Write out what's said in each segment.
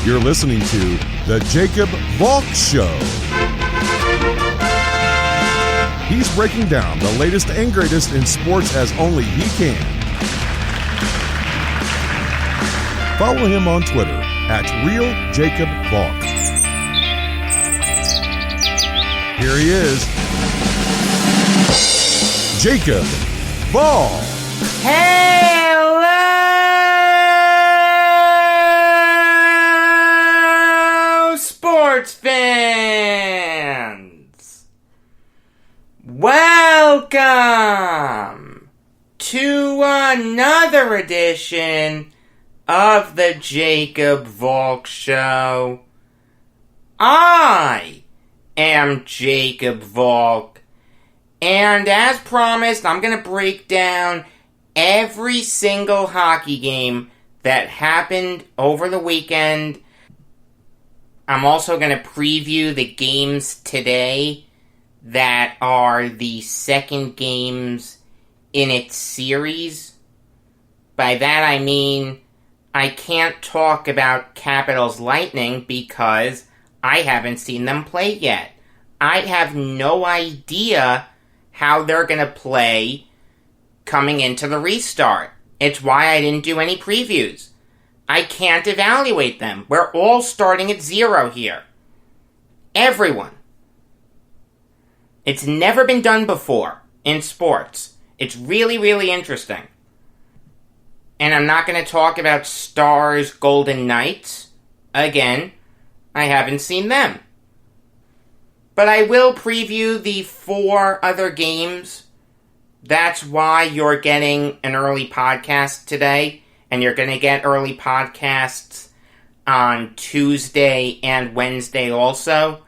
You're listening to The Jacob Valk Show. He's breaking down the latest and greatest in sports as only he can. Follow him on Twitter at RealJacobValk. Here he is, Jacob Valk. Hello, sports fans! Welcome to another edition of the Jacob Valk Show. I am Jacob Valk, and as promised, I'm going to break down every single hockey game that happened over the weekend. I'm also going to preview the games today that are the second games in its series. By that I mean I can't talk about Capitals Lightning because I haven't seen them play yet. I have no idea how they're going to play coming into the restart. It's why I didn't do any previews. I can't evaluate them. We're all starting at zero here. Everyone. It's never been done before in sports. It's really, really interesting. And I'm not going to talk about Stars Golden Knights. Again, I haven't seen them. But I will preview the 4 other games. That's why you're getting an early podcast today. And you're going to get early podcasts on Tuesday and Wednesday also.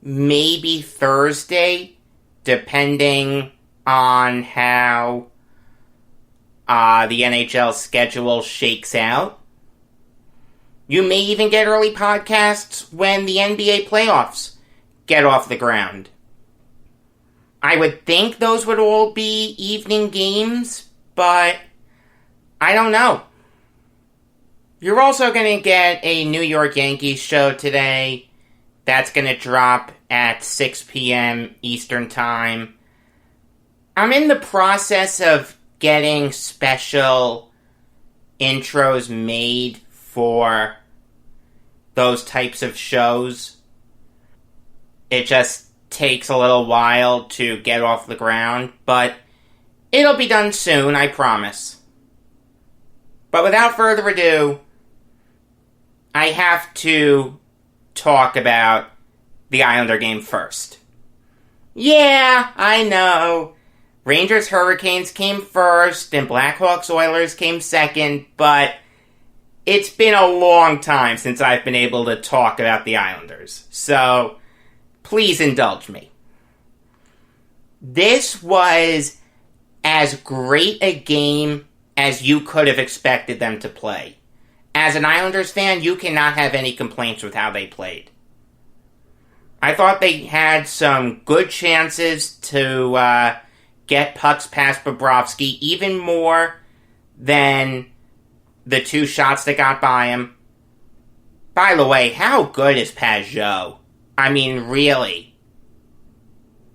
Maybe Thursday, depending on how the NHL schedule shakes out. You may even get early podcasts when the NBA playoffs get off the ground. I would think those would all be evening games, but I don't know. You're also going to get a New York Yankees show today. That's going to drop at 6 p.m. Eastern Time. I'm in the process of getting special intros made for those types of shows. It just takes a little while to get off the ground, but it'll be done soon, I promise. But without further ado, I have to talk about the Islander game first. Yeah, I know. Rangers Hurricanes came first, and Blackhawks Oilers came second, but it's been a long time since I've been able to talk about the Islanders, so please indulge me. This was as great a game as you could have expected them to play. As an Islanders fan, you cannot have any complaints with how they played. I thought they had some good chances to get pucks past Bobrovsky, even more than the 2 shots that got by him. By the way, how good is Pajot? I mean, really.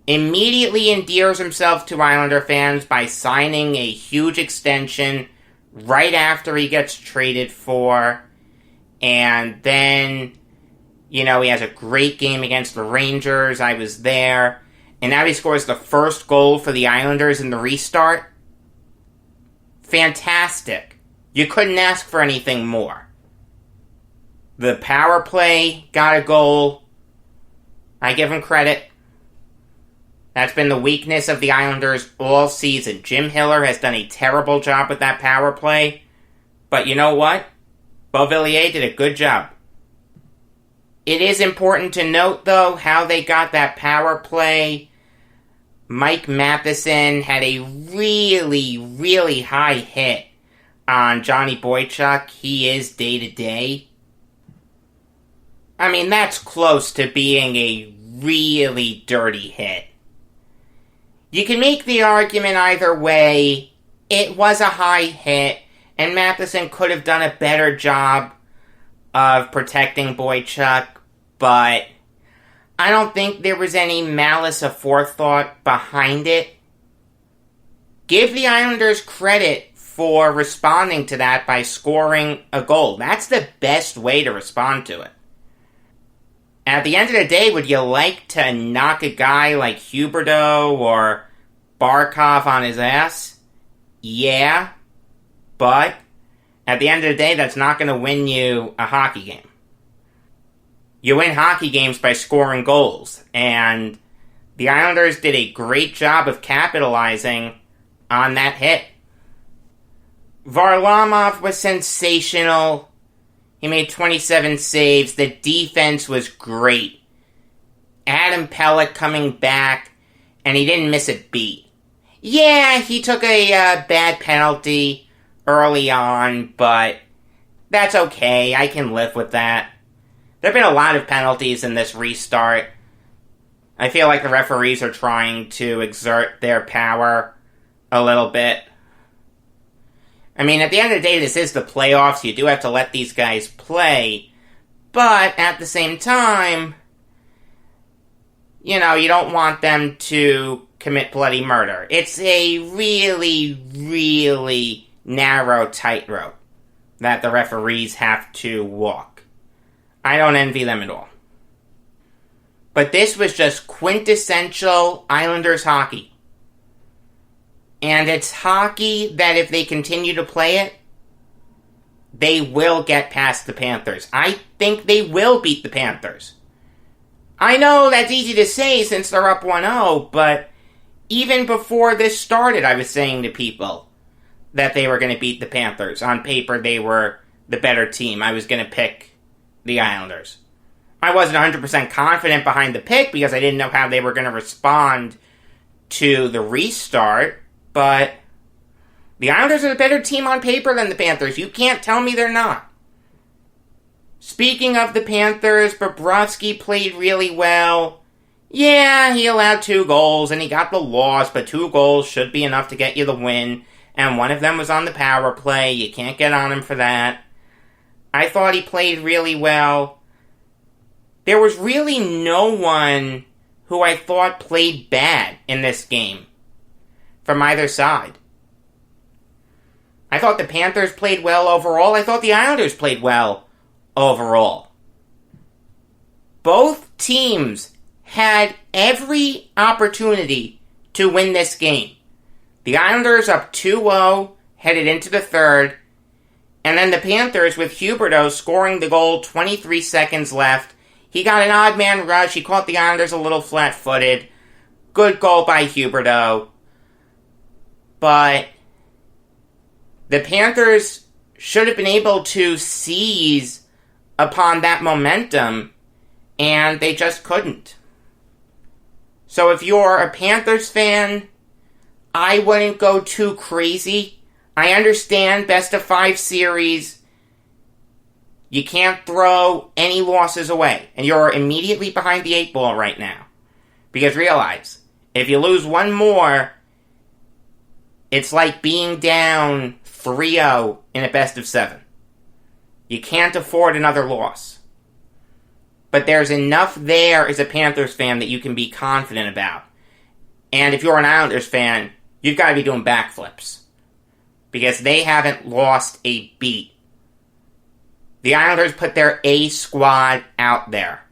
Immediately endears himself to Islander fans by signing a huge extension right after he gets traded for. And then, he has a great game against the Rangers. I was there. And now he scores the first goal for the Islanders in the restart. Fantastic. You couldn't ask for anything more. The power play got a goal. I give him credit. That's been the weakness of the Islanders all season. Jim Hiller has done a terrible job with that power play. But you know what? Beauvillier did a good job. It is important to note, though, how they got that power play. Mike Matheson had a really, really high hit on Johnny Boychuk. He is day-to-day. I mean, that's close to being a really dirty hit. You can make the argument either way. It was a high hit, and Matheson could have done a better job of protecting Boychuk, but I don't think there was any malice aforethought behind it. Give the Islanders credit for responding to that by scoring a goal. That's the best way to respond to it. At the end of the day, would you like to knock a guy like Huberdeau or Barkov on his ass? Yeah, but at the end of the day, that's not going to win you a hockey game. You win hockey games by scoring goals, and the Islanders did a great job of capitalizing on that hit. Varlamov was sensational. He made 27 saves. The defense was great. Adam Pelech coming back, and he didn't miss a beat. Yeah, he took a bad penalty early on, but that's okay. I can live with that. There have been a lot of penalties in this restart. I feel like the referees are trying to exert their power a little bit. I mean, at the end of the day, this is the playoffs. You do have to let these guys play. But at the same time, you don't want them to commit bloody murder. It's a really, really narrow tightrope that the referees have to walk. I don't envy them at all. But this was just quintessential Islanders hockey. And it's hockey that if they continue to play it, they will get past the Panthers. I think they will beat the Panthers. I know that's easy to say since they're up 1-0, but even before this started, I was saying to people that they were going to beat the Panthers. On paper, they were the better team. I was going to pick the Islanders. I wasn't 100% confident behind the pick because I didn't know how they were going to respond to the restart, but the Islanders are the better team on paper than the Panthers. You can't tell me they're not. Speaking of the Panthers, Bobrovsky played really well. Yeah, he allowed 2 goals and he got the loss, but 2 goals should be enough to get you the win. And one of them was on the power play. You can't get on him for that. I thought he played really well. There was really no one who I thought played bad in this game from either side. I thought the Panthers played well overall. I thought the Islanders played well overall. Both teams had every opportunity to win this game. The Islanders up 2-0, headed into the third, and then the Panthers with Huberdeau scoring the goal 23 seconds left. He got an odd man rush. He caught the Islanders a little flat-footed. Good goal by Huberdeau. But the Panthers should have been able to seize upon that momentum, and they just couldn't. So if you're a Panthers fan, I wouldn't go too crazy. I understand best of 5 series. You can't throw any losses away, and you're immediately behind the 8 ball right now. Because realize, if you lose one more, it's like being down 3-0 in a best of 7. You can't afford another loss. But there's enough there as a Panthers fan that you can be confident about. And if you're an Islanders fan, you've got to be doing backflips. Because they haven't lost a beat. The Islanders put their A squad out there.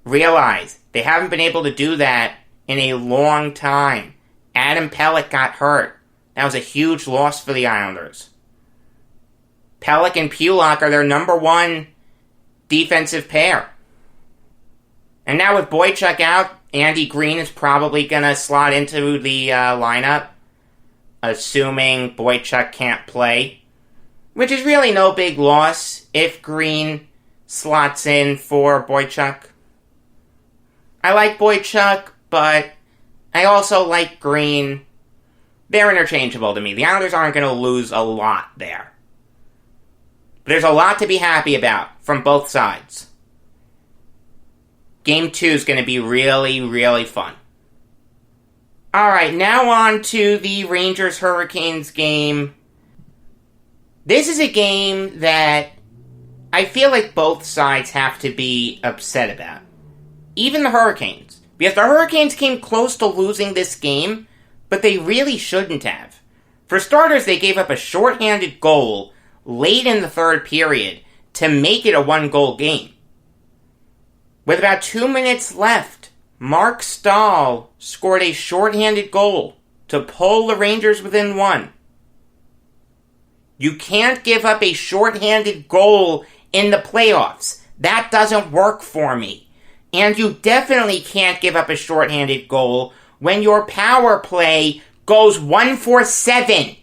Realize, they haven't been able to do that in a long time. Adam Pelech got hurt. That was a huge loss for the Islanders. Pelech and Pulock are their number 1 defensive pair. And now with Boychuk out, Andy Green is probably going to slot into the lineup, assuming Boychuk can't play. Which is really no big loss if Green slots in for Boychuk. I like Boychuk, but I also like Green. They're interchangeable to me. The Islanders aren't going to lose a lot there. But there's a lot to be happy about from both sides. Game 2 is going to be really, really fun. Alright, now on to the Rangers-Hurricanes game. This is a game that I feel like both sides have to be upset about. Even the Hurricanes. Because the Hurricanes came close to losing this game, but they really shouldn't have. For starters, they gave up a shorthanded goal late in the third period to make it a one-goal game. With about 2 minutes left, Mark Stahl scored a shorthanded goal to pull the Rangers within one. You can't give up a shorthanded goal in the playoffs. That doesn't work for me. And you definitely can't give up a shorthanded goal when your power play goes 1-for-7.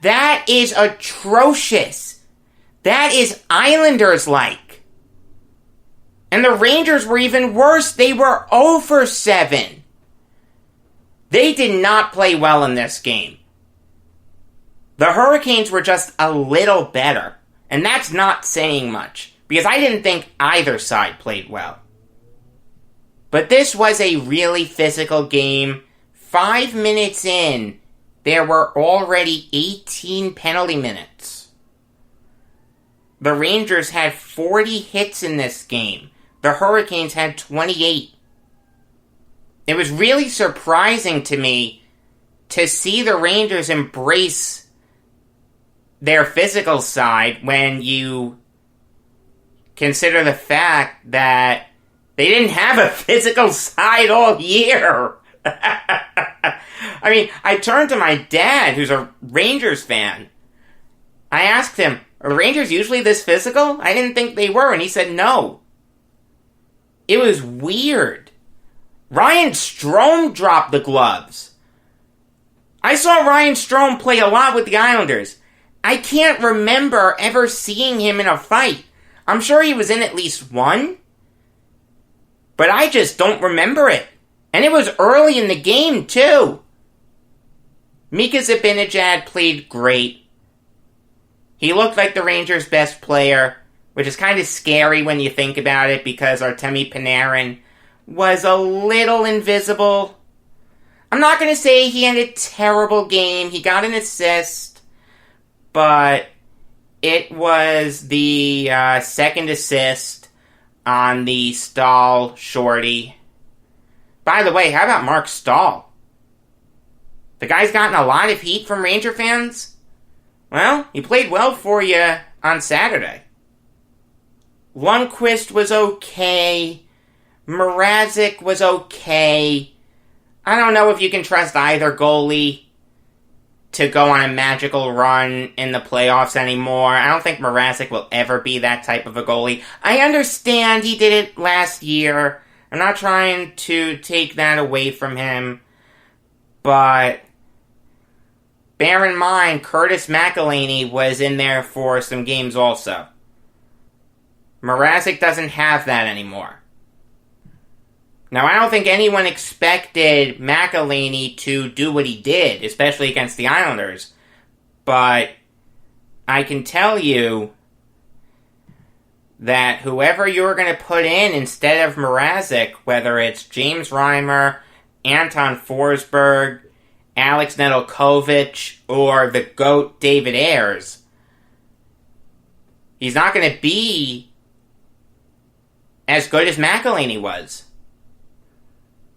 That is atrocious. That is Islanders-like. And the Rangers were even worse. They were 0-for-7. They did not play well in this game. The Hurricanes were just a little better. And that's not saying much, because I didn't think either side played well. But this was a really physical game. 5 minutes in, there were already 18 penalty minutes. The Rangers had 40 hits in this game. The Hurricanes had 28. It was really surprising to me to see the Rangers embrace their physical side when you consider the fact that they didn't have a physical side all year. I mean, I turned to my dad, who's a Rangers fan. I asked him, are the Rangers usually this physical? I didn't think they were, and he said no. It was weird. Ryan Strome dropped the gloves. I saw Ryan Strome play a lot with the Islanders. I can't remember ever seeing him in a fight. I'm sure he was in at least one, but I just don't remember it. And it was early in the game, too. Mika Zibanejad played great. He looked like the Rangers' best player, which is kind of scary when you think about it, because Artemi Panarin was a little invisible. I'm not going to say he had a terrible game. He got an assist. But it was the second assist on the Stahl shorty. By the way, how about Mark Stahl? The guy's gotten a lot of heat from Ranger fans. Well, he played well for you on Saturday. Lundqvist was okay. Mrazek was okay. I don't know if you can trust either goalie to go on a magical run in the playoffs anymore. I don't think Mrazek will ever be that type of a goalie. I understand he did it last year. I'm not trying to take that away from him. But bear in mind, Curtis McElhinney was in there for some games also. Mrazek doesn't have that anymore. Now, I don't think anyone expected McElhinney to do what he did, especially against the Islanders. But I can tell you that whoever you're going to put in instead of Mrazek, whether it's James Reimer, Anton Forsberg, Alex Nedeljkovic, or the GOAT David Ayres, he's not going to be as good as McElhinney was.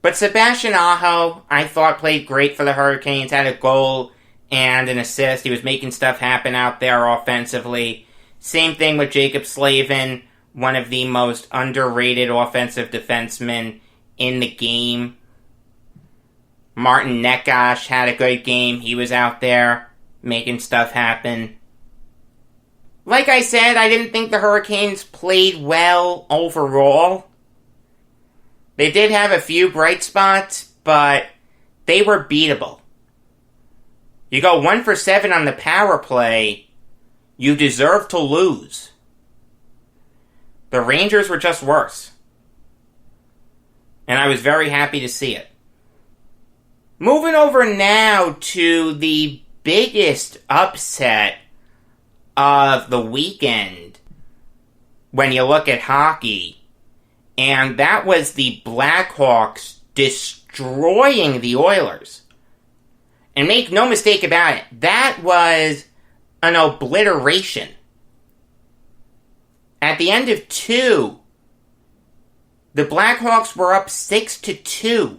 But Sebastian Aho, I thought, played great for the Hurricanes, had a goal and an assist. He was making stuff happen out there offensively. Same thing with Jacob Slavin, one of the most underrated offensive defensemen in the game. Martin Necas had a good game. He was out there making stuff happen. Like I said, I didn't think the Hurricanes played well overall. They did have a few bright spots, but they were beatable. You go 1-for-7 on the power play, you deserve to lose. The Rangers were just worse. And I was very happy to see it. Moving over now to the biggest upset of the weekend when you look at hockey. And that was the Blackhawks destroying the Oilers. And make no mistake about it, that was an obliteration. At the end of 2, the Blackhawks were up 6-2.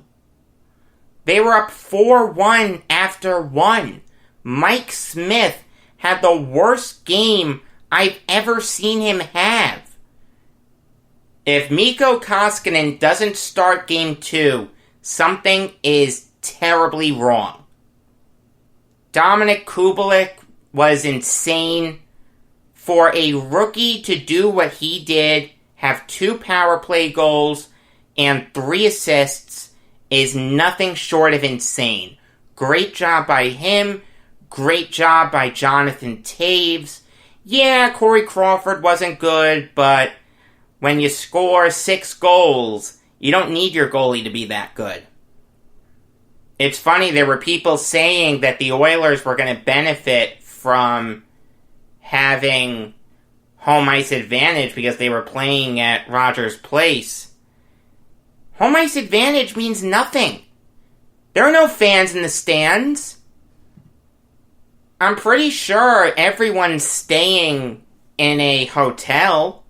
They were up 4-1 after 1. Mike Smith had the worst game I've ever seen him have. If Mikko Koskinen doesn't start Game 2, something is terribly wrong. Dominic Kubalik was insane. For a rookie to do what he did, have 2 power play goals and 3 assists, is nothing short of insane. Great job by him. Great job by Jonathan Toews. Yeah, Corey Crawford wasn't good, but when you score 6 goals, you don't need your goalie to be that good. It's funny, there were people saying that the Oilers were going to benefit from having home ice advantage because they were playing at Rogers Place. Home ice advantage means nothing. There are no fans in the stands. I'm pretty sure everyone's staying in a hotel.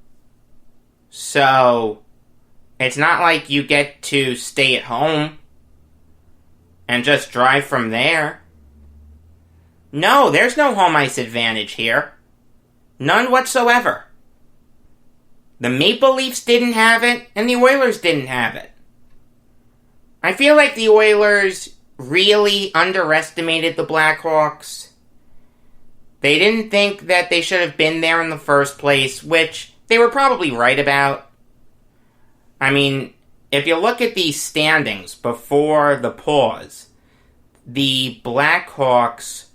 So, it's not like you get to stay at home and just drive from there. No, there's no home ice advantage here. None whatsoever. The Maple Leafs didn't have it, and the Oilers didn't have it. I feel like the Oilers really underestimated the Blackhawks. They didn't think that they should have been there in the first place, which they were probably right about. I mean, if you look at the standings before the pause, the Blackhawks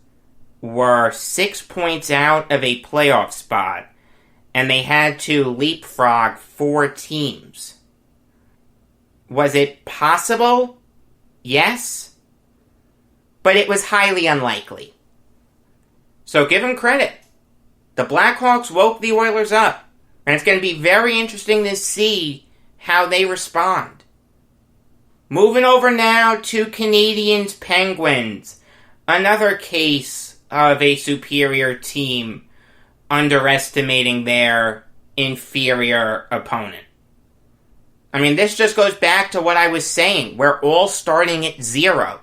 were 6 points out of a playoff spot, and they had to leapfrog 4 teams. Was it possible? Yes. But it was highly unlikely. So give them credit. The Blackhawks woke the Oilers up, and it's going to be very interesting to see how they respond. Moving over now to Canadiens Penguins. Another case of a superior team underestimating their inferior opponent. I mean, this just goes back to what I was saying. We're all starting at 0.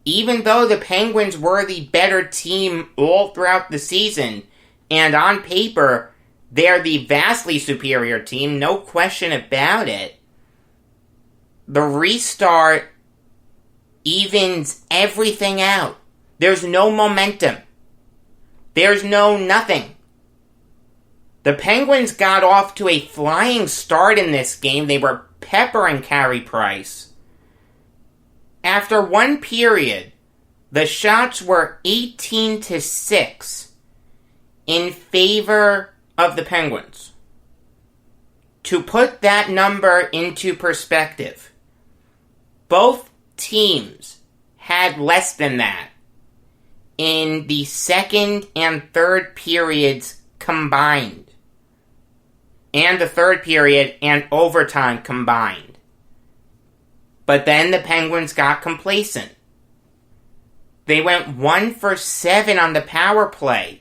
Even though the Penguins were the better team all throughout the season, and on paper, they're the vastly superior team, no question about it, the restart evens everything out. There's no momentum. There's no nothing. The Penguins got off to a flying start in this game. They were peppering Carey Price. After 1 period, the shots were 18-6 in favor of the Penguins. To put that number into perspective, both teams had less than that in the second and third periods combined. And the third period and overtime combined. But then the Penguins got complacent. They went 1 for 7 on the power play.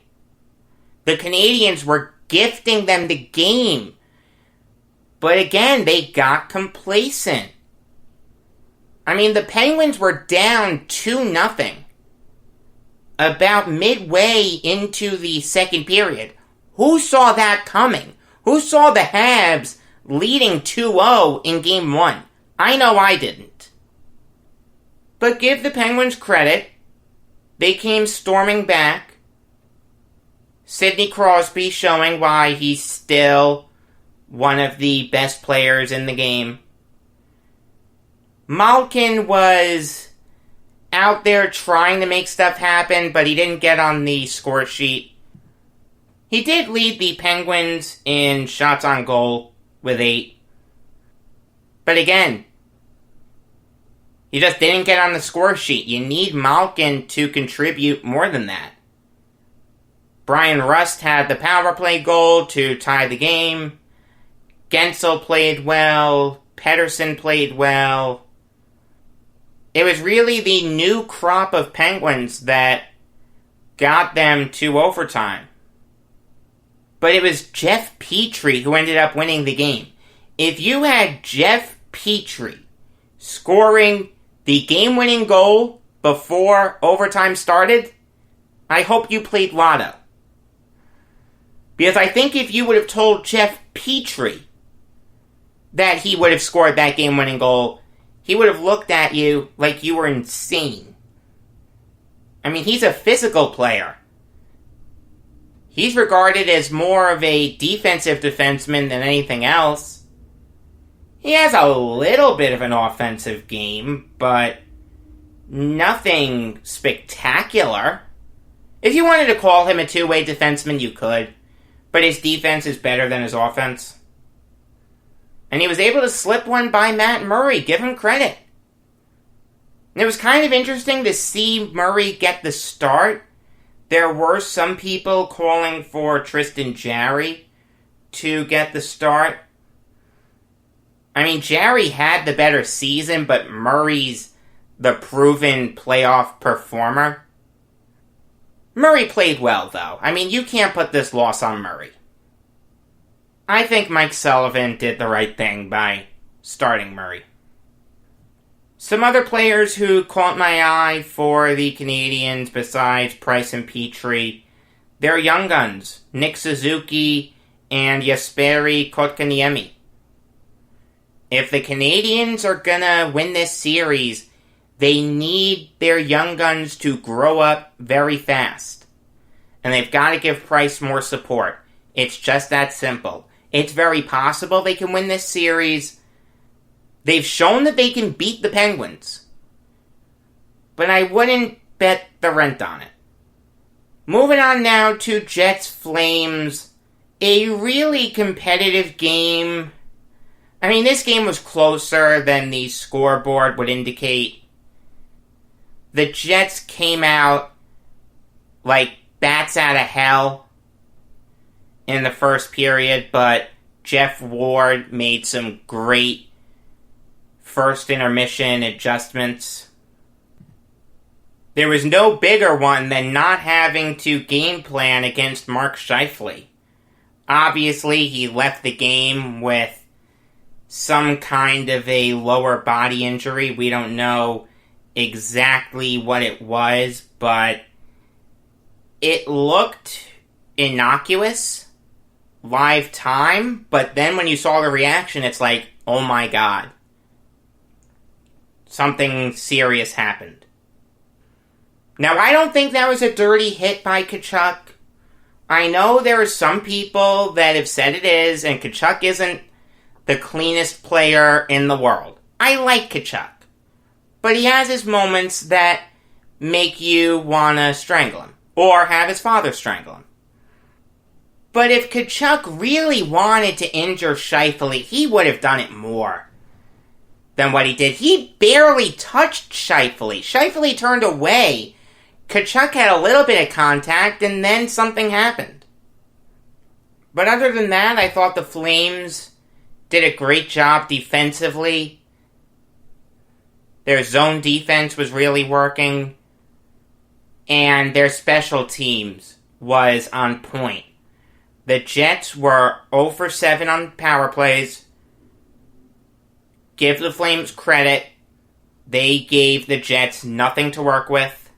The Canadiens were gifting them the game. But again, they got complacent. I mean, the Penguins were down 2-0. About midway into the second period. Who saw that coming? Who saw the Habs leading 2-0 in Game 1? I know I didn't. But give the Penguins credit. They came storming back. Sidney Crosby showing why he's still one of the best players in the game. Malkin was out there trying to make stuff happen, but he didn't get on the score sheet. He did lead the Penguins in shots on goal with 8. But again, he just didn't get on the score sheet. You need Malkin to contribute more than that. Brian Rust had the power play goal to tie the game. Gensel played well. Pettersson played well. It was really the new crop of Penguins that got them to overtime. but it was Jeff Petrie who ended up winning the game. If you had Jeff Petrie scoring the game-winning goal before overtime started, I hope you played lotto. Because I think if you would have told Jeff Petrie that he would have scored that game-winning goal, he would have looked at you like you were insane. I mean, he's a physical player. He's regarded as more of a defensive defenseman than anything else. He has a little bit of an offensive game, but nothing spectacular. If you wanted to call him a two-way defenseman, you could, but his defense is better than his offense. And he was able to slip one by Matt Murray. Give him credit. And it was kind of interesting to see Murray get the start. There were some people calling for Tristan Jarry to get the start. I mean, Jarry had the better season, but Murray's the proven playoff performer. Murray played well, though. I mean, you can't put this loss on Murray. I think Mike Sullivan did the right thing by starting Murray. Some other players who caught my eye for the Canadiens besides Price and Petrie, they're young guns, Nick Suzuki and Jesperi Kotkaniemi. If the Canadiens are gonna win this series, they need their young guns to grow up very fast. And they've got to give Price more support. It's just that simple. It's very possible they can win this series. They've shown that they can beat the Penguins. But I wouldn't bet the rent on it. Moving on now to Jets-Flames. A really competitive game. I mean, this game was closer than the scoreboard would indicate. The Jets came out like bats out of hell in the first period, but Jeff Ward made some great first intermission adjustments. There was no bigger one than not having to game plan against Mark Scheifele. Obviously, he left the game with some kind of a lower body injury. We don't know exactly what it was, but it looked innocuous live time, but then when you saw the reaction, it's like, oh my god. Something serious happened. Now, I don't think that was a dirty hit by Tkachuk. I know there are some people that have said it is, and Tkachuk isn't the cleanest player in the world. I like Tkachuk. But he has his moments that make you want to strangle him. Or have his father strangle him. But if Tkachuk really wanted to injure Scheifele, he would have done it more than what he did. He barely touched Scheifele. Scheifele turned away. Tkachuk had a little bit of contact, and then something happened. But other than that, I thought the Flames did a great job defensively. Their zone defense was really working. And their special teams was on point. The Jets were 0 for 7 on power plays. Give the Flames credit. They gave the Jets nothing to work with.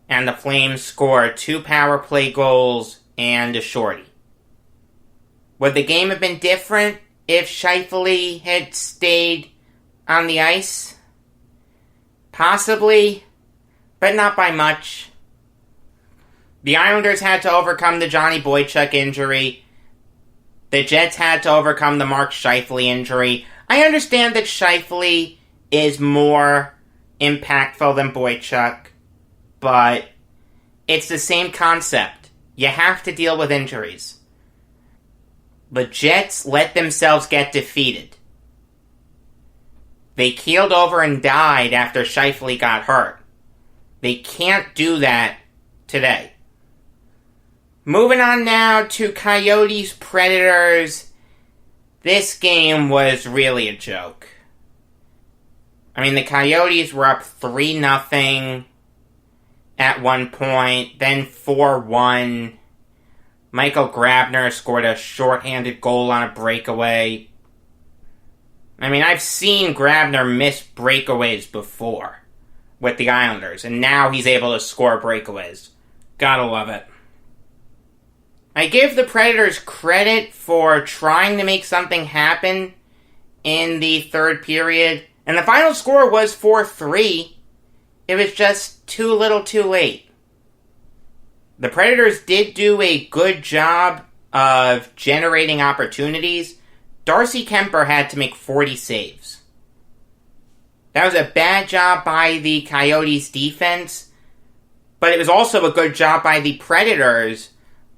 And the Flames scored 2 power play goals and a shorty. Would the game have been different if Scheifele had stayed on the ice? Possibly, but not by much. The Islanders had to overcome the Johnny Boychuk injury. The Jets had to overcome the Mark Scheifele injury. I understand that Scheifele is more impactful than Boychuk, but it's the same concept. You have to deal with injuries. The Jets let themselves get defeated. They keeled over and died after Scheifele got hurt. They can't do that today. Moving on now to Coyotes Predators. This game was really a joke. I mean, the Coyotes were up 3-0 at one point, then 4-1. Michael Grabner scored a shorthanded goal on a breakaway. I mean, I've seen Grabner miss breakaways before with the Islanders, and now he's able to score breakaways. Gotta love it. I give the Predators credit for trying to make something happen in the third period, and the final score was 4-3. It was just too little too late. The Predators did do a good job of generating opportunities. Darcy Kemper had to make 40 saves. That was a bad job by the Coyotes' defense, but it was also a good job by the Predators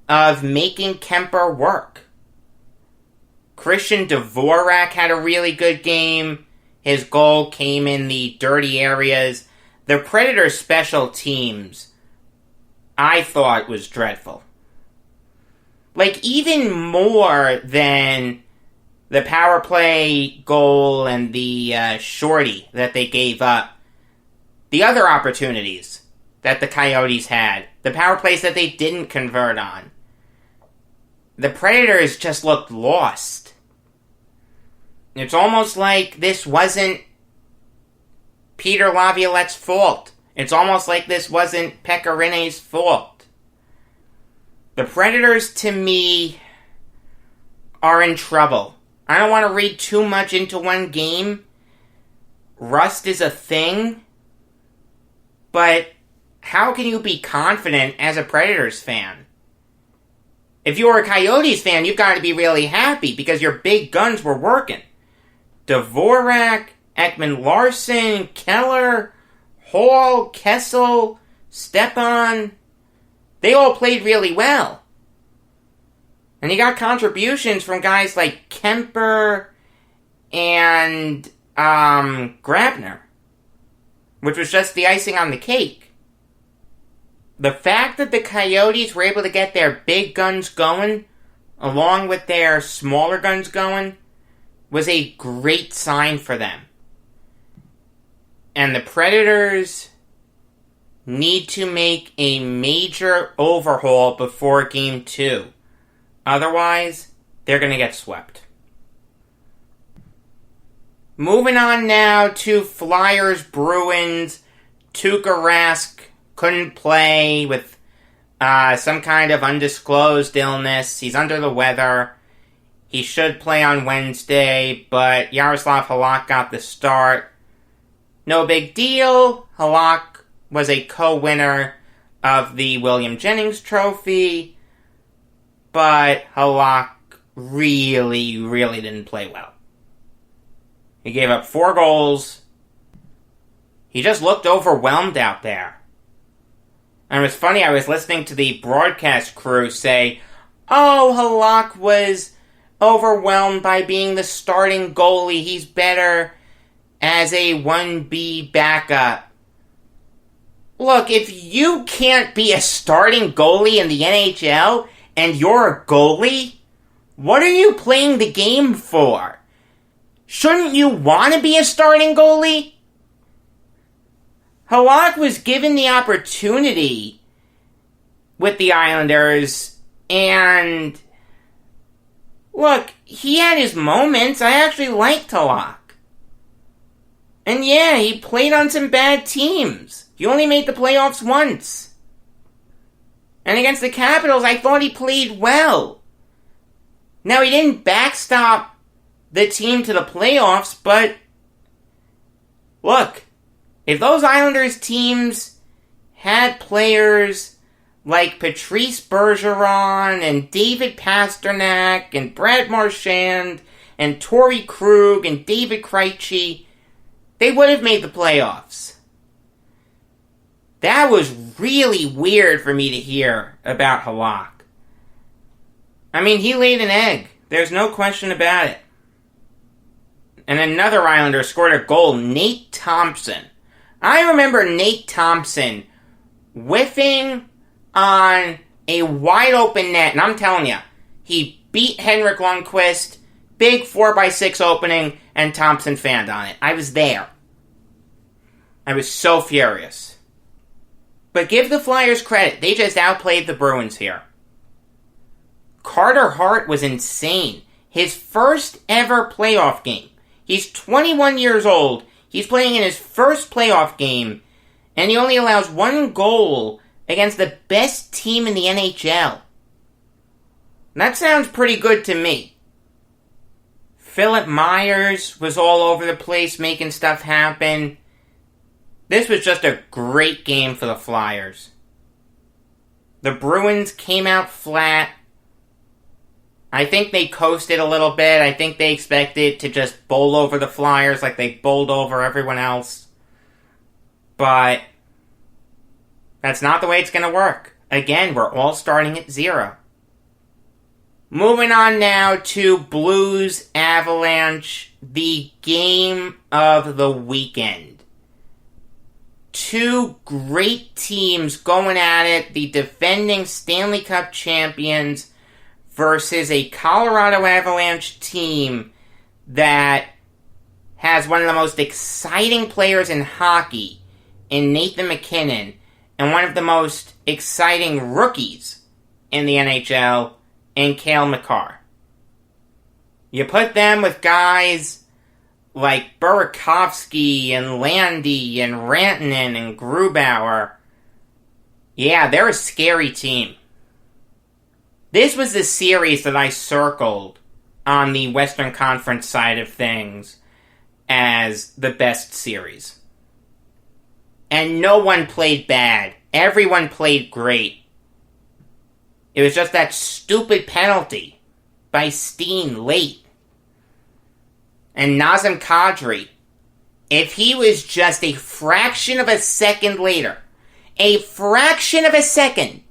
of making Kemper work. Christian Dvorak had a really good game. His goal came in the dirty areas. The Predators' special teams, I thought, was dreadful. Like, even more than the power play goal and the shorty that they gave up, the other opportunities that the Coyotes had, the power plays that they didn't convert on, the Predators just looked lost. It's almost like this wasn't Peter Laviolette's fault. It's almost like this wasn't Pekka Rinne's fault. The Predators, to me, are in trouble. I don't want to read too much into one game. Rust is a thing. But how can you be confident as a Predators fan? If you're a Coyotes fan, you've got to be really happy because your big guns were working. Dvorak, Ekman-Larsson, Keller, Hall, Kessel, Stepan, they all played really well. And you got contributions from guys like Kemper and Grabner, which was just the icing on the cake. The fact that the Coyotes were able to get their big guns going, along with their smaller guns going, was a great sign for them. And the Predators need to make a major overhaul before Game 2. Otherwise, they're going to get swept. Moving on now to Flyers-Bruins. Tuukka Rask couldn't play with some kind of undisclosed illness. He's under the weather. He should play on Wednesday, but Yaroslav Halak got the start. No big deal. Halak was a co-winner of the William Jennings Trophy, but Halak really didn't play well. He gave up 4 goals. He just looked overwhelmed out there. And it was funny, I was listening to the broadcast crew say, oh, Halak was overwhelmed by being the starting goalie. He's better as a 1B backup. Look, if you can't be a starting goalie in the NHL and you're a goalie, what are you playing the game for? Shouldn't you want to be a starting goalie? Halak was given the opportunity with the Islanders, and look, he had his moments. I actually liked Halak. And yeah, he played on some bad teams. He only made the playoffs once. And against the Capitals, I thought he played well. Now, he didn't backstop the team to the playoffs, but look, if those Islanders teams had players like Patrice Bergeron and David Pasternak and Brad Marchand and Torrey Krug and David Krejci, they would have made the playoffs. That was really weird for me to hear about Halak. I mean, he laid an egg. There's no question about it. And another Islander scored a goal, Nate Thompson. I remember Nate Thompson whiffing on a wide-open net, and I'm telling you, he beat Henrik Lundqvist, big 4x6 opening, and Thompson fanned on it. I was there. I was so furious. But give the Flyers credit, they just outplayed the Bruins here. Carter Hart was insane. His first ever playoff game. He's 21 years old. He's playing in his first playoff game, and he only allows 1 goal against the best team in the NHL. That sounds pretty good to me. Philip Myers was all over the place making stuff happen. This was just a great game for the Flyers. The Bruins came out flat. I think they coasted a little bit. I think they expected to just bowl over the Flyers like they bowled over everyone else. But that's not the way it's going to work. Again, we're all starting at 0. Moving on now to Blues Avalanche, the game of the weekend. 2 great teams going at it, the defending Stanley Cup champions versus a Colorado Avalanche team that has one of the most exciting players in hockey in Nathan MacKinnon and one of the most exciting rookies in the NHL in Cale Makar. You put them with guys like Burakovsky and Landy and Rantanen and Grubauer. Yeah, they're a scary team. This was the series that I circled on the Western Conference side of things as the best series. And no one played bad. Everyone played great. It was just that stupid penalty by Steen late. And Nazem Kadri, if he was just a fraction of a second later, a fraction of a second,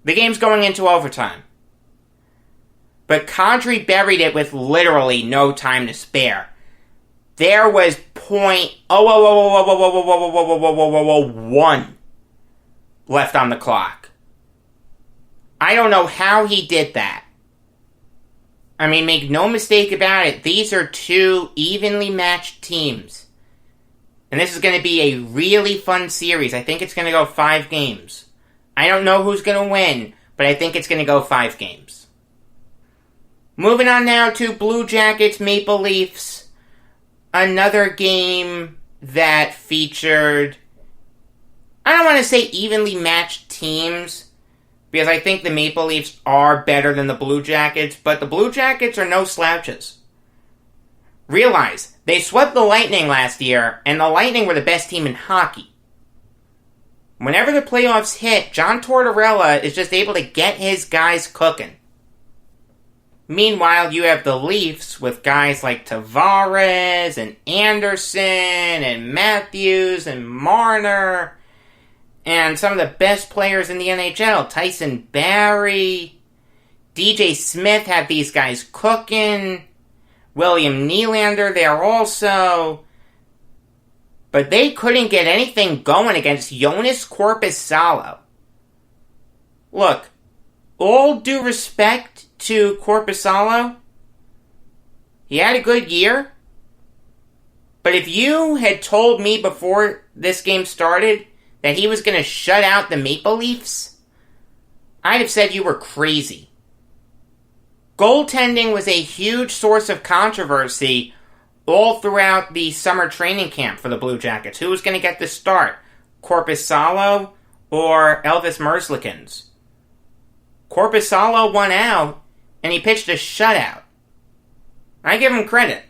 the game's going into overtime. But Kadri buried it with literally no time to spare. There was .00001 left on the clock. I don't know how he did that. I mean, make no mistake about it, these are 2 evenly matched teams. And this is going to be a really fun series. I think it's going to go 5 games. I don't know who's going to win, but I think it's going to go 5 games. Moving on now to Blue Jackets Maple Leafs. Another game that featured, I don't want to say evenly matched teams, because I think the Maple Leafs are better than the Blue Jackets, but the Blue Jackets are no slouches. Realize, they swept the Lightning last year, and the Lightning were the best team in hockey. Whenever the playoffs hit, John Tortorella is just able to get his guys cooking. Meanwhile, you have the Leafs with guys like Tavares and Anderson and Matthews and Marner and some of the best players in the NHL. Tyson Barrie, DJ Smith had these guys cooking. William Nylander there also. But they couldn't get anything going against Jonas Korpisalo. Look, all due respect to Korpisalo, he had a good year. But if you had told me before this game started that he was going to shut out the Maple Leafs, I'd have said you were crazy. Goaltending was a huge source of controversy all throughout the summer training camp for the Blue Jackets. Who was going to get the start? Korpisalo or Elvis Merzlikins? Korpisalo won out, and he pitched a shutout. I give him credit.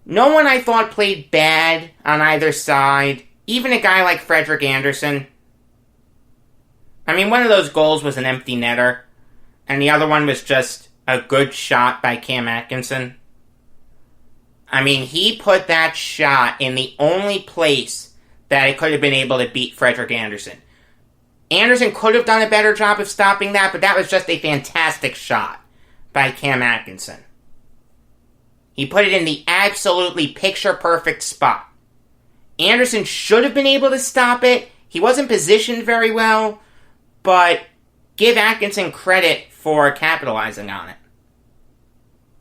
No one I thought played bad on either side, even a guy like Frederik Andersen. I mean, one of those goals was an empty netter, and the other one was just a good shot by Cam Atkinson. I mean, he put that shot in the only place that it could have been able to beat Frederik Andersen. Anderson could have done a better job of stopping that, but that was just a fantastic shot by Cam Atkinson. He put it in the absolutely picture-perfect spot. Anderson should have been able to stop it. He wasn't positioned very well, but give Atkinson credit for capitalizing on it.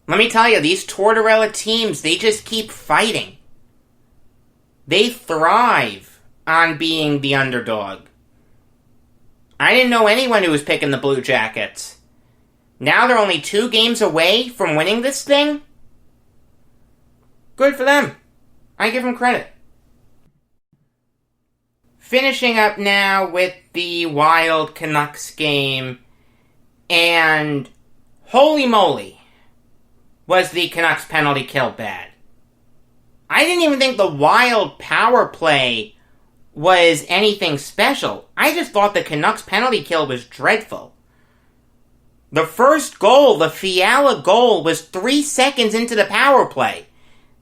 Let me tell you, these Tortorella teams, they just keep fighting. They thrive on being the underdog. I didn't know anyone who was picking the Blue Jackets. Now they're only 2 games away from winning this thing? Good for them. I give them credit. Finishing up now with the Wild Canucks game, and holy moly, was the Canucks penalty kill bad. I didn't even think the Wild power play was anything special. I just thought the Canucks penalty kill was dreadful. The first goal, the Fiala goal, was 3 seconds into the power play.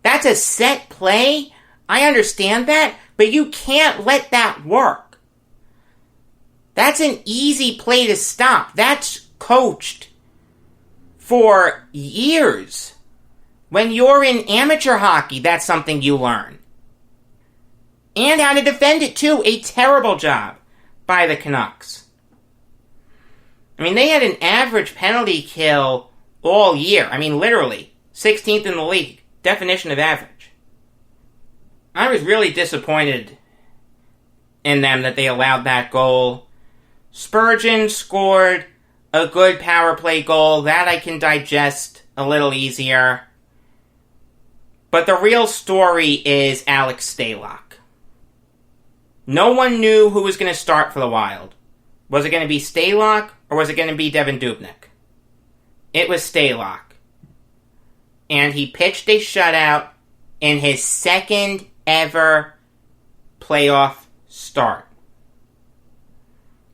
That's a set play. I understand that, but you can't let that work. That's an easy play to stop. That's coached for years. When you're in amateur hockey, that's something you learn. And how to defend it, too. A terrible job by the Canucks. I mean, they had an average penalty kill all year. I mean, literally, 16th in the league. Definition of average. I was really disappointed in them that they allowed that goal. Spurgeon scored a good power play goal. That I can digest a little easier. But the real story is Alex Stalock. No one knew who was going to start for the Wild. Was it going to be Stalock or was it going to be Devan Dubnyk? It was Stalock. And he pitched a shutout in his second ever playoff start.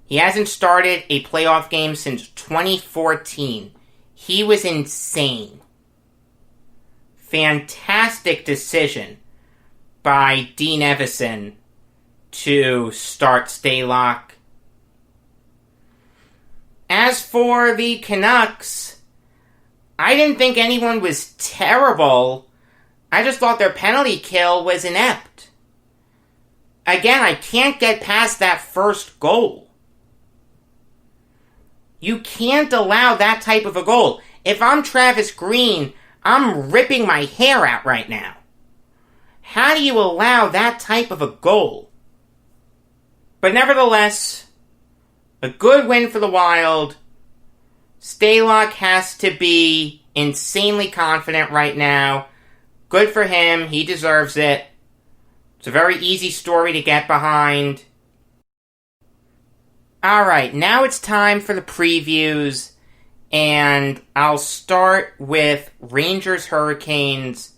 He hasn't started a playoff game since 2014. He was insane. Fantastic decision by Dean Evison to start Stalock. As for the Canucks, I didn't think anyone was terrible. I just thought their penalty kill was inept. Again, I can't get past that first goal. You can't allow that type of a goal. If I'm Travis Green, I'm ripping my hair out right now. How do you allow that type of a goal? But nevertheless, a good win for the Wild. Stalock has to be insanely confident right now. Good for him. He deserves it. It's a very easy story to get behind. Alright, now it's time for the previews. And I'll start with Rangers Hurricanes.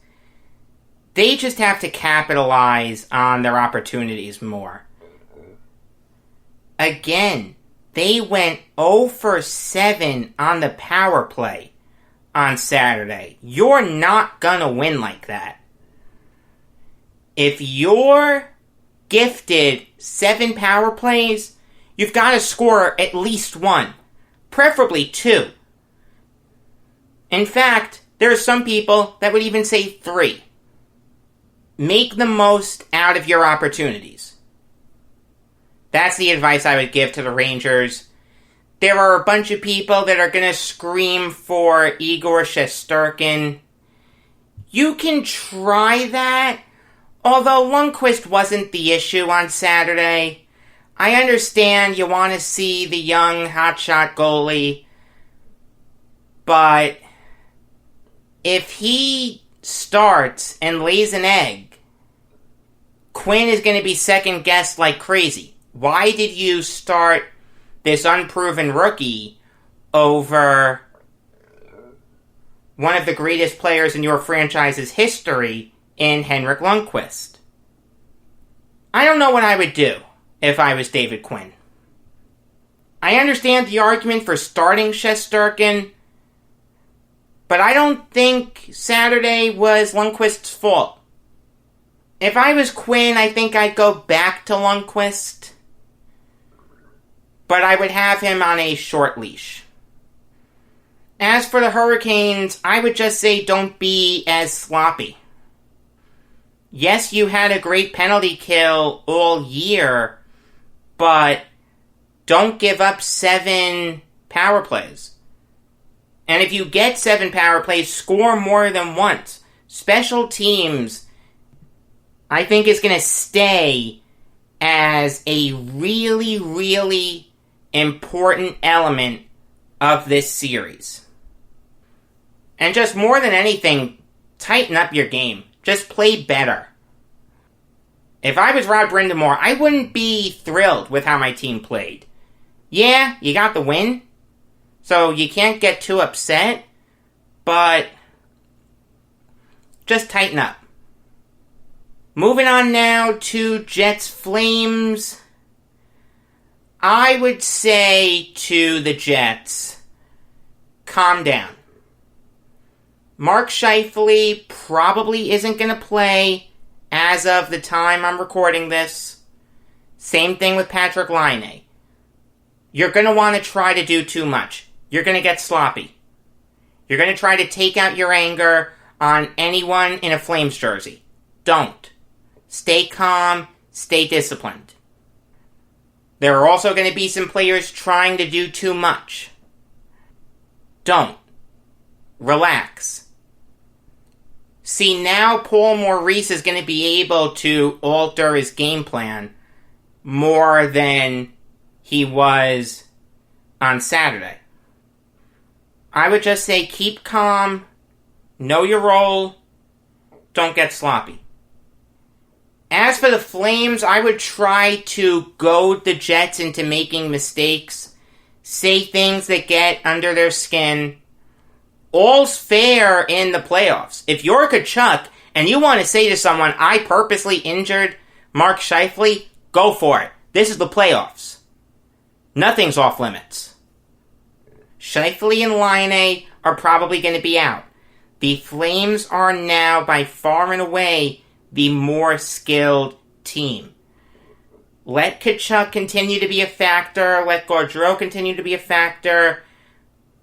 They just have to capitalize on their opportunities more. Again, they went 0 for 7 on the power play on Saturday. You're not gonna win like that. If you're gifted 7 power plays, you've got to score at least 1, preferably 2. In fact, there are some people that would even say 3. Make the most out of your opportunities. That's the advice I would give to the Rangers. There are a bunch of people that are going to scream for Igor Shesterkin. You can try that, although Lundqvist wasn't the issue on Saturday. I understand you want to see the young hotshot goalie, but if he starts and lays an egg, Quinn is going to be second-guessed like crazy. Why did you start this unproven rookie over one of the greatest players in your franchise's history in Henrik Lundqvist? I don't know what I would do if I was David Quinn. I understand the argument for starting Shesterkin, but I don't think Saturday was Lundqvist's fault. If I was Quinn, I think I'd go back to Lundqvist, but I would have him on a short leash. As for the Hurricanes, I would just say don't be as sloppy. Yes, you had a great penalty kill all year, but don't give up 7 power plays. And if you get 7 power plays, score more than once. Special teams, I think, is going to stay as a really, really important element of this series. And just more than anything, tighten up your game. Just play better. If I was Rod Brindamore, I wouldn't be thrilled with how my team played. Yeah, you got the win, so you can't get too upset, but just tighten up. Moving on now to Jets Flames. I would say to the Jets, calm down. Mark Scheifele probably isn't going to play as of the time I'm recording this. Same thing with Patrik Laine. You're going to want to try to do too much. You're going to get sloppy. You're going to try to take out your anger on anyone in a Flames jersey. Don't. Stay calm. Stay disciplined. There are also going to be some players trying to do too much. Don't. Relax. See, now Paul Maurice is going to be able to alter his game plan more than he was on Saturday. I would just say keep calm, know your role, don't get sloppy. As for the Flames, I would try to goad the Jets into making mistakes, say things that get under their skin. All's fair in the playoffs. If you're Kachuk and you want to say to someone, I purposely injured Mark Scheifele, go for it. This is the playoffs. Nothing's off limits. Scheifele and Laine are probably going to be out. The Flames are now by far and away the more skilled team. Let Kachuk continue to be a factor. Let Gaudreau continue to be a factor.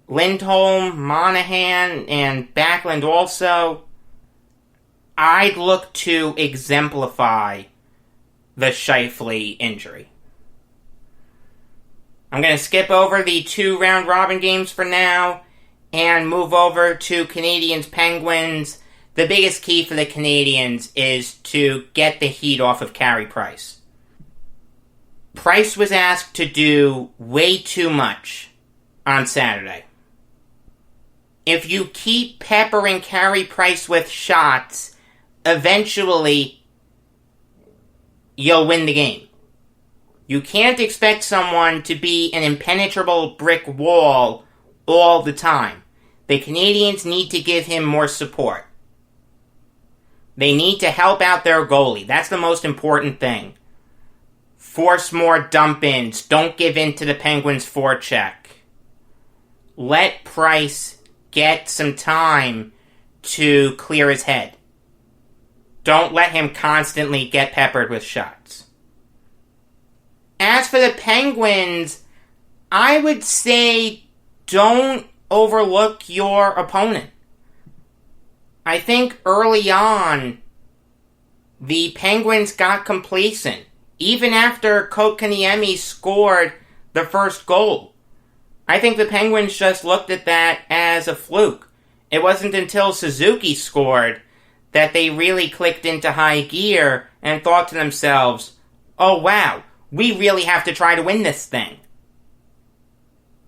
Lindholm, Monahan, and Backlund also. I'd look to exemplify the Scheifele injury. I'm going to skip over the 2 round-robin games for now and move over to Canadiens-Penguins. The biggest key for the Canadiens is to get the heat off of Carey Price. Price was asked to do way too much on Saturday. If you keep peppering Carey Price with shots, eventually you'll win the game. You can't expect someone to be an impenetrable brick wall all the time. The Canadiens need to give him more support. They need to help out their goalie. That's the most important thing. Force more dump-ins. Don't give in to the Penguins' forecheck. Let Price get some time to clear his head. Don't let him constantly get peppered with shots. As for the Penguins, I would say don't overlook your opponent. I think early on, the Penguins got complacent, even after Kotkaniemi scored the first goal. I think the Penguins just looked at that as a fluke. It wasn't until Suzuki scored that they really clicked into high gear and thought to themselves, oh wow, we really have to try to win this thing.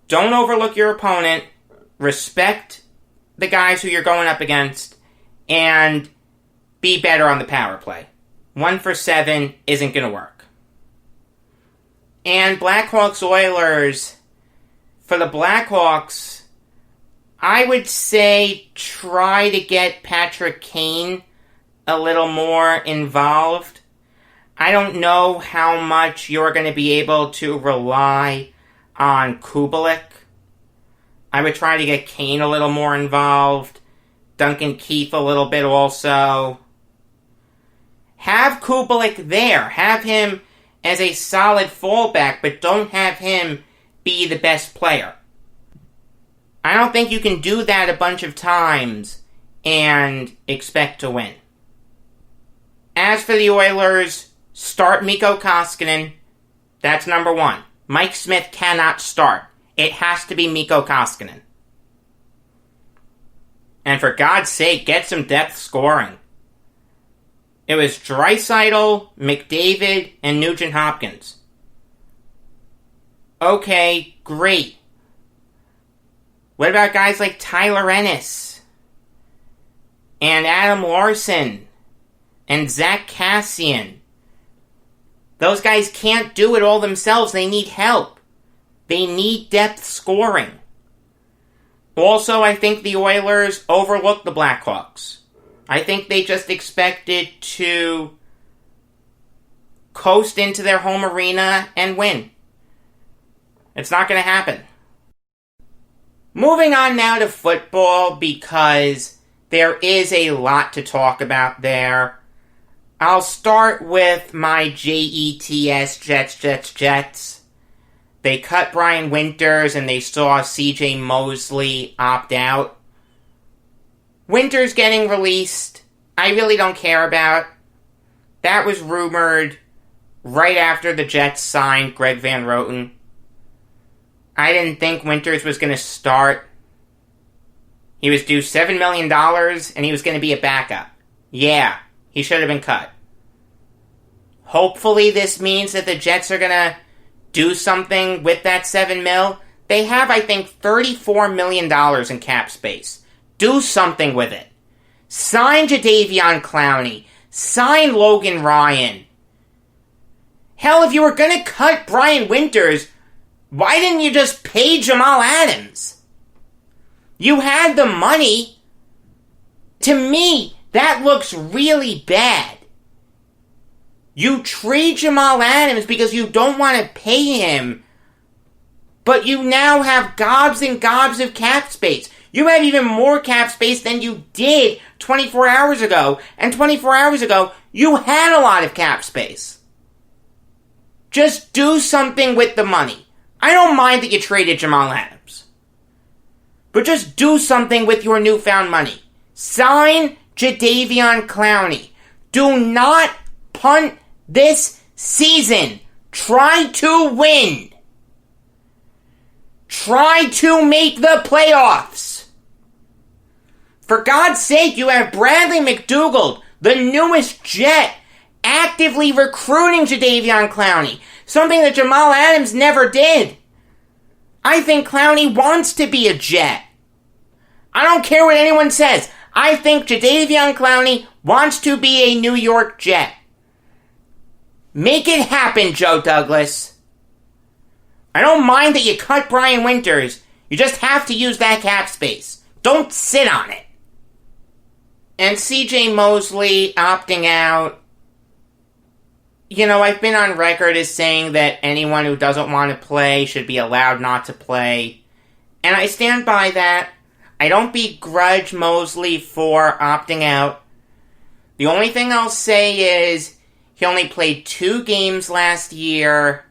Don't overlook your opponent, respect the guys who you're going up against, and be better on the power play. 1 for 7 isn't going to work. And Blackhawks Oilers, for the Blackhawks, I would say try to get Patrick Kane a little more involved. I don't know how much you're going to be able to rely on Kubalik. I would try to get Kane a little more involved. Duncan Keith a little bit also. Have Kubalik there. Have him as a solid fallback, but don't have him be the best player. I don't think you can do that a bunch of times and expect to win. As for the Oilers, start Mikko Koskinen. That's number 1. Mike Smith cannot start. It has to be Mikko Koskinen. And for God's sake, get some depth scoring. It was Draisaitl, McDavid, and Nugent Hopkins. Okay, great. What about guys like Tyler Ennis and Adam Larson and Zach Cassian? Those guys can't do it all themselves. They need help. They need depth scoring. Also, I think the Oilers overlooked the Blackhawks. I think they just expected to coast into their home arena and win. It's not going to happen. Moving on now to football, because there is a lot to talk about there. I'll start with my Jets, Jets. They cut Brian Winters and they saw CJ Mosley opt out. Winters getting released, I really don't care about. That was rumored right after the Jets signed Greg Van Roten. I didn't think Winters was going to start. He was due $7 million, and he was going to be a backup. Yeah, he should have been cut. Hopefully this means that the Jets are going to do something with that $7 million. They have, I think, $34 million in cap space. Do something with it. Sign Jadeveon Clowney. Sign Logan Ryan. Hell, if you were going to cut Brian Winters, why didn't you just pay Jamal Adams? You had the money. To me, that looks really bad. You trade Jamal Adams because you don't want to pay him, but you now have gobs and gobs of cap space. You have even more cap space than you did 24 hours ago, and 24 hours ago, you had a lot of cap space. Just do something with the money. I don't mind that you traded Jamal Adams. But just do something with your newfound money. Sign Jadeveon Clowney. Do not punt this season. Try to win. Try to make the playoffs. For God's sake, you have Bradley McDougald, the newest Jet, actively recruiting Jadeveon Clowney. Something that Jamal Adams never did. I think Clowney wants to be a Jet. I don't care what anyone says. I think Jadeveon Clowney wants to be a New York Jet. Make it happen, Joe Douglas. I don't mind that you cut Brian Winters. You just have to use that cap space. Don't sit on it. And CJ Mosley opting out. You know, I've been on record as saying that anyone who doesn't want to play should be allowed not to play. And I stand by that. I don't begrudge Mosley for opting out. The only thing I'll say is he only played 2 games last year.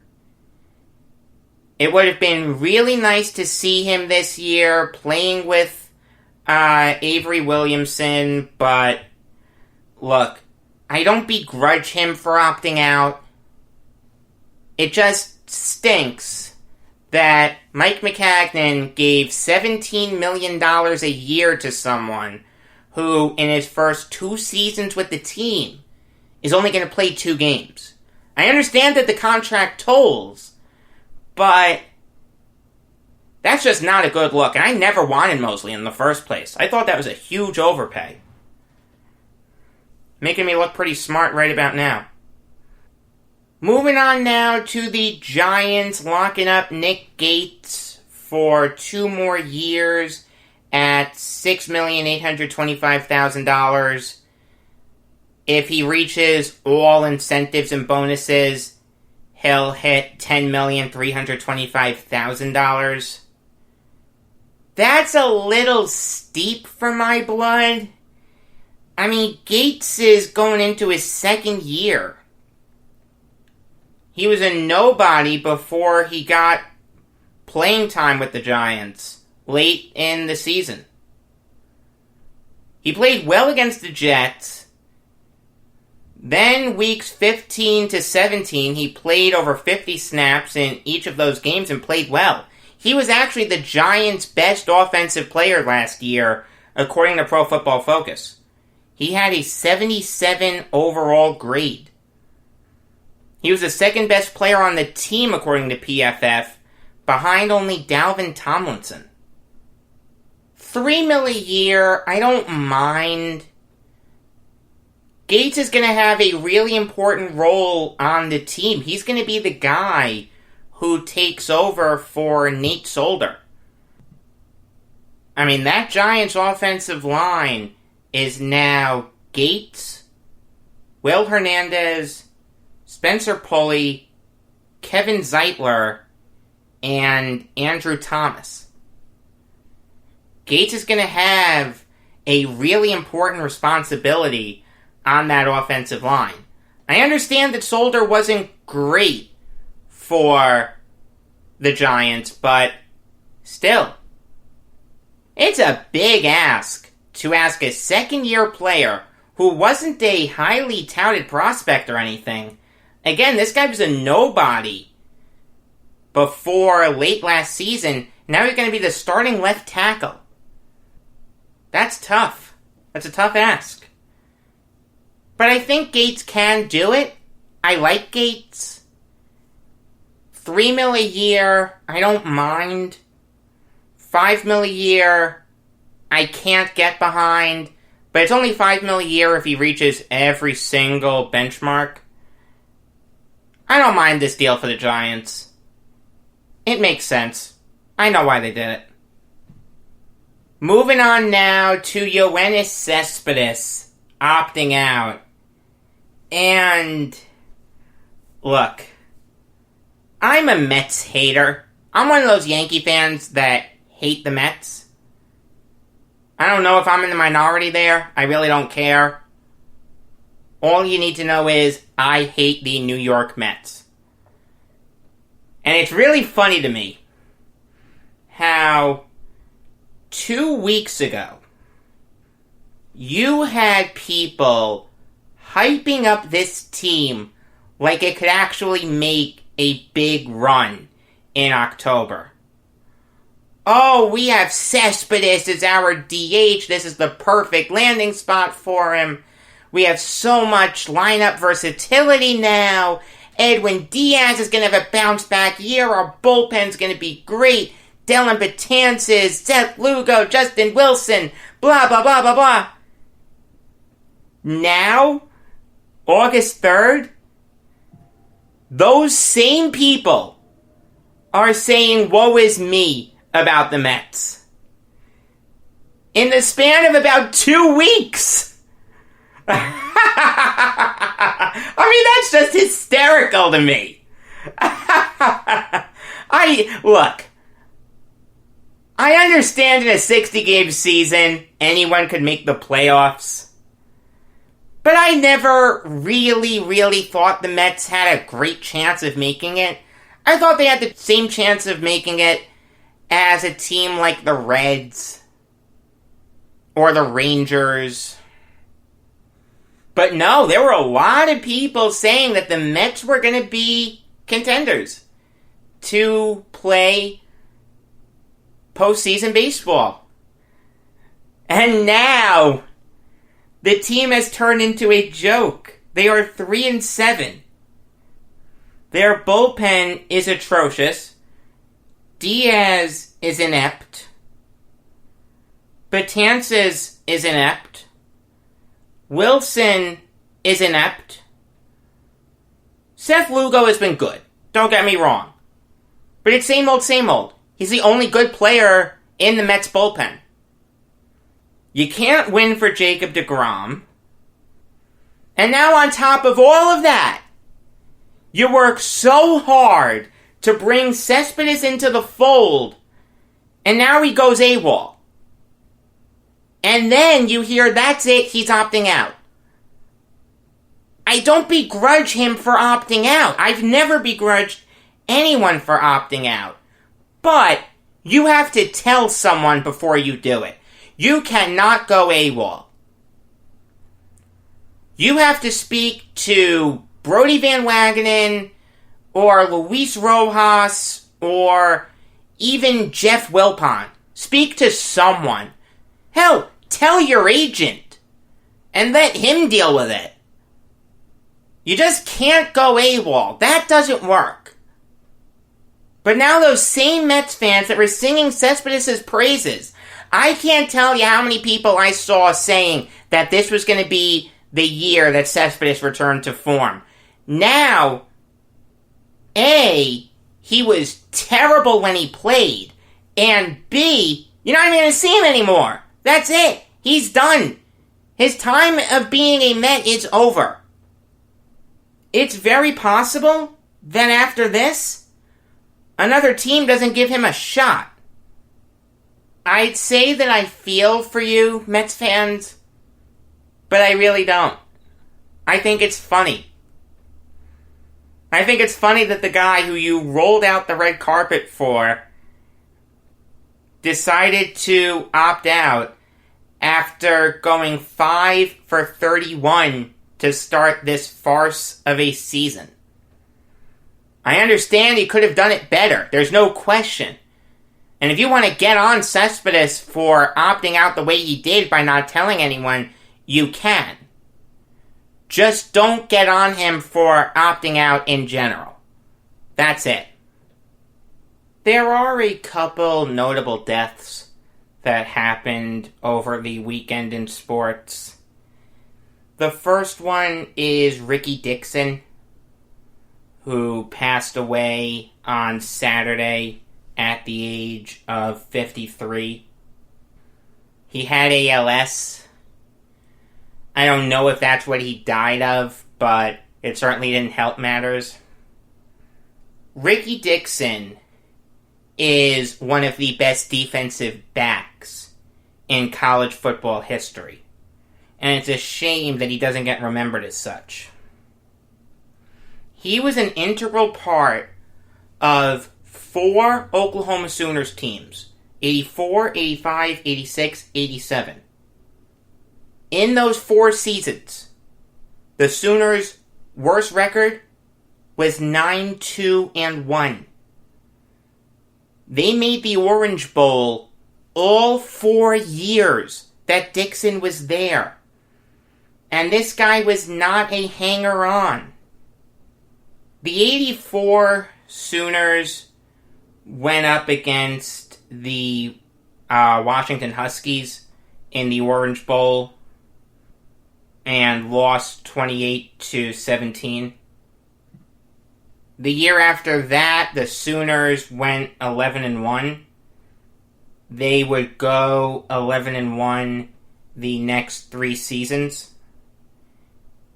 It would have been really nice to see him this year playing with Avery Williamson, but look, I don't begrudge him for opting out. It just stinks that Mike McCagnon gave $17 million a year to someone who, in his first 2 seasons with the team, is only going to play 2 games. I understand that the contract tolls, but that's just not a good look, and I never wanted Mosley in the first place. I thought that was a huge overpay. Making me look pretty smart right about now. Moving on now to the Giants locking up Nick Gates for 2 more years at $6,825,000. If he reaches all incentives and bonuses, he'll hit $10,325,000. That's a little steep for my blood. I mean, Gates is going into his 2nd year. He was a nobody before he got playing time with the Giants late in the season. He played well against the Jets. Then weeks 15 to 17, he played over 50 snaps in each of those games and played well. He was actually the Giants' best offensive player last year, according to Pro Football Focus. He had a 77 overall grade. He was the 2nd best player on the team, according to PFF, behind only Dalvin Tomlinson. $3 million a year, I don't mind. Gates is going to have a really important role on the team. He's going to be the guy who takes over for Nate Solder. I mean, that Giants offensive line is now Gates, Will Hernandez, Spencer Pulley, Kevin Zeitler, and Andrew Thomas. Gates is going to have a really important responsibility on that offensive line. I understand that Solder wasn't great for the Giants, but still, it's a big ask to ask a second-year player who wasn't a highly touted prospect or anything. Again, this guy was a nobody before late last season. Now he's going to be the starting left tackle. That's tough. That's a tough ask. But I think Gates can do it. I like Gates. $3 million a year, I don't mind. $5 million a year, I can't get behind. But it's only $5 million a year if he reaches every single benchmark. I don't mind this deal for the Giants. It makes sense. I know why they did it. Moving on now to Yoenis Cespedes opting out. And look, I'm a Mets hater. I'm one of those Yankee fans that hate the Mets. I don't know if I'm in the minority there. I really don't care. All you need to know is I hate the New York Mets. And it's really funny to me how 2 weeks ago you had people hyping up this team like it could actually make a big run in October. Oh, we have Cespedes as our DH. This is the perfect landing spot for him. We have so much lineup versatility now. Edwin Diaz is going to have a bounce-back year. Our bullpen's going to be great. Dylan Betances, Seth Lugo, Justin Wilson, blah, blah, blah, blah, blah. Now, August 3rd, those same people are saying, woe is me, about the Mets. In the span of about 2 weeks. I mean, that's just hysterical to me. I understand in a 60-game season, anyone could make the playoffs. But I never really thought the Mets had a great chance of making it. I thought they had the same chance of making it as a team like the Reds or the Rangers. But no, there were a lot of people saying that the Mets were going to be contenders to play postseason baseball. And now, the team has turned into a joke. They are 3-7. Their bullpen is atrocious. Diaz is inept. Betances is inept. Wilson is inept. Seth Lugo has been good. Don't get me wrong. But it's same old, same old. He's the only good player in the Mets bullpen. You can't win for Jacob deGrom. And now on top of all of that, you work so hard to bring Cespedes into the fold, and now he goes AWOL. And then you hear, that's it, he's opting out. I don't begrudge him for opting out. I've never begrudged anyone for opting out. But you have to tell someone before you do it. You cannot go AWOL. You have to speak to Brodie Van Wagenen or Luis Rojas or even Jeff Wilpon. Speak to someone. Hell, tell your agent and let him deal with it. You just can't go AWOL. That doesn't work. But now those same Mets fans that were singing Cespedes' praises, I can't tell you how many people I saw saying that this was going to be the year that Cespedes returned to form. Now, A, he was terrible when he played, and B, you're not even going to see him anymore. That's it. He's done. His time of being a Met is over. It's very possible that after this, another team doesn't give him a shot. I'd say that I feel for you, Mets fans, but I really don't. I think it's funny. I think it's funny that the guy who you rolled out the red carpet for decided to opt out after going 5 for 31 to start this farce of a season. I understand he could have done it better. There's no question. And if you want to get on Cespedes for opting out the way he did by not telling anyone, you can. Just don't get on him for opting out in general. That's it. There are a couple notable deaths that happened over the weekend in sports. The first one is Ricky Dixon, who passed away on Saturday at the age of 53. He had ALS. I don't know if that's what he died of, but it certainly didn't help matters. Ricky Dixon is one of the best defensive backs in college football history. And it's a shame that he doesn't get remembered as such. He was an integral part of 4 Oklahoma Sooners teams, 84, 85, 86, 87. In those 4 seasons, the Sooners' worst record was 9-2-1. They made the Orange Bowl all 4 years that Dixon was there. And this guy was not a hanger-on. The 84 Sooners went up against the Washington Huskies in the Orange Bowl and lost 28-17. The year after that, the Sooners went 11-1. They would go 11-1 the next 3 seasons.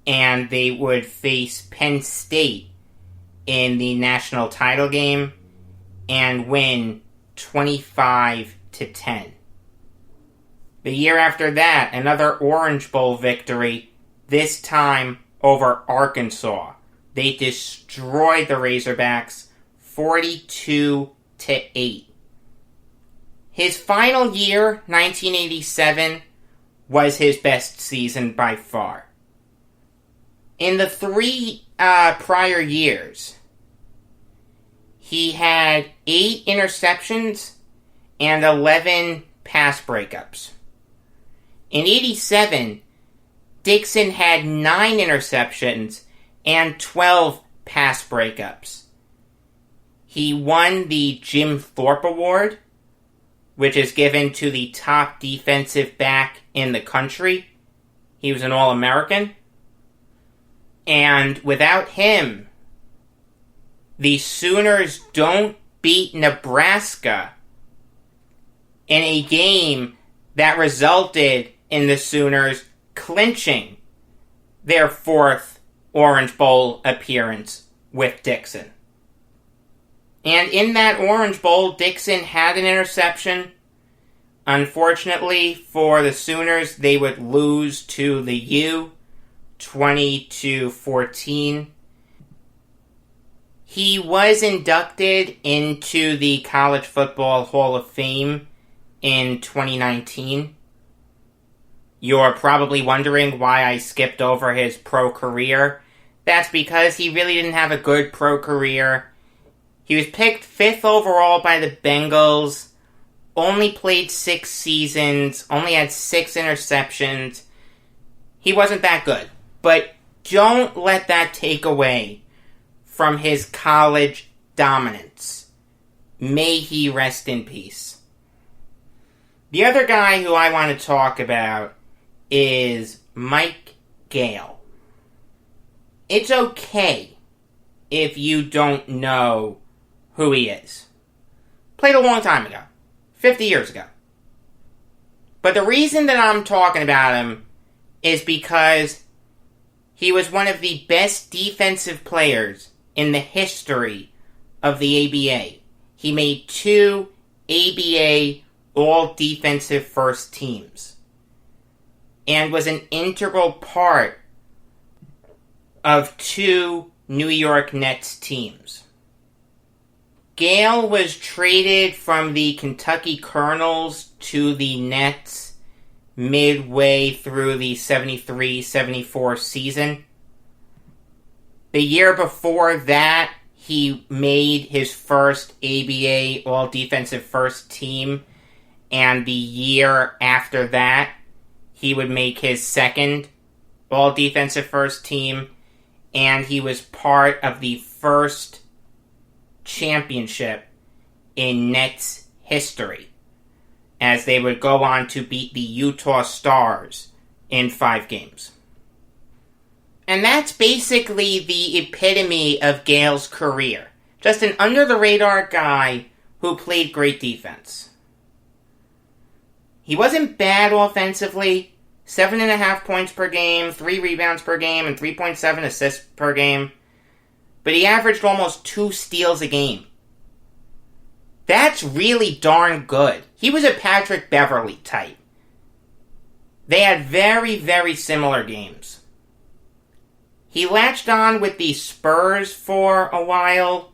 And they would face Penn State in the national title game and win 25-10. The year after that, another Orange Bowl victory, this time over Arkansas. They destroyed the Razorbacks 42-8. His final year, 1987, was his best season by far. In the 3 prior years, he had 8 interceptions and 11 pass breakups. In 87, Dixon had 9 interceptions and 12 pass breakups. He won the Jim Thorpe Award, which is given to the top defensive back in the country. He was an All-American. And without him, the Sooners don't beat Nebraska in a game that resulted in the Sooners clinching their 4th Orange Bowl appearance with Dixon. And in that Orange Bowl, Dixon had an interception. Unfortunately for the Sooners, they would lose to the U 20-14. He was inducted into the College Football Hall of Fame in 2019. You're probably wondering why I skipped over his pro career. That's because he really didn't have a good pro career. He was picked 5th overall by the Bengals, only played 6 seasons, only had 6 interceptions. He wasn't that good. But don't let that take away from his college dominance. May he rest in peace. The other guy who I want to talk about is Mike Gale. It's okay if you don't know who he is. Played a long time ago. 50 years ago. But the reason that I'm talking about him is because he was one of the best defensive players in the history of the ABA. He made 2 ABA all-defensive first teams and was an integral part of 2 New York Nets teams. Gale was traded from the Kentucky Colonels to the Nets midway through the 73-74 season. The year before that, he made his first ABA all-defensive first team, and the year after that, he would make his second all-defensive first team, and he was part of the first championship in Nets history, as they would go on to beat the Utah Stars in 5 games. And that's basically the epitome of Gale's career. Just an under-the-radar guy who played great defense. He wasn't bad offensively. 7.5 points per game, 3 rebounds per game, and 3.7 assists per game. But he averaged almost 2 steals a game. That's really darn good. He was a Patrick Beverley type. They had very, very similar games. He latched on with the Spurs for a while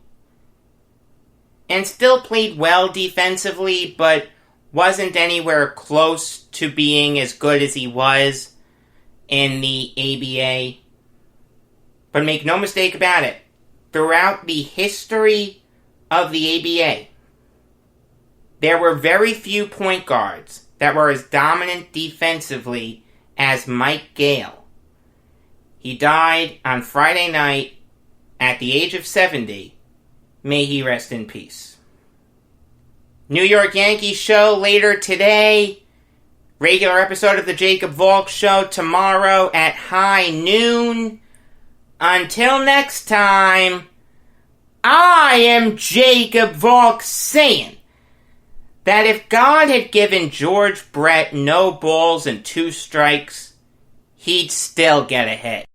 and still played well defensively, but wasn't anywhere close to being as good as he was in the ABA. But make no mistake about it, throughout the history of the ABA, there were very few point guards that were as dominant defensively as Mike Gale. He died on Friday night at the age of 70. May he rest in peace. New York Yankees show later today. Regular episode of the Jacob Valk Show tomorrow at high noon. Until next time, I am Jacob Valk saying that if God had given George Brett no balls and 2 strikes, he'd still get a hit.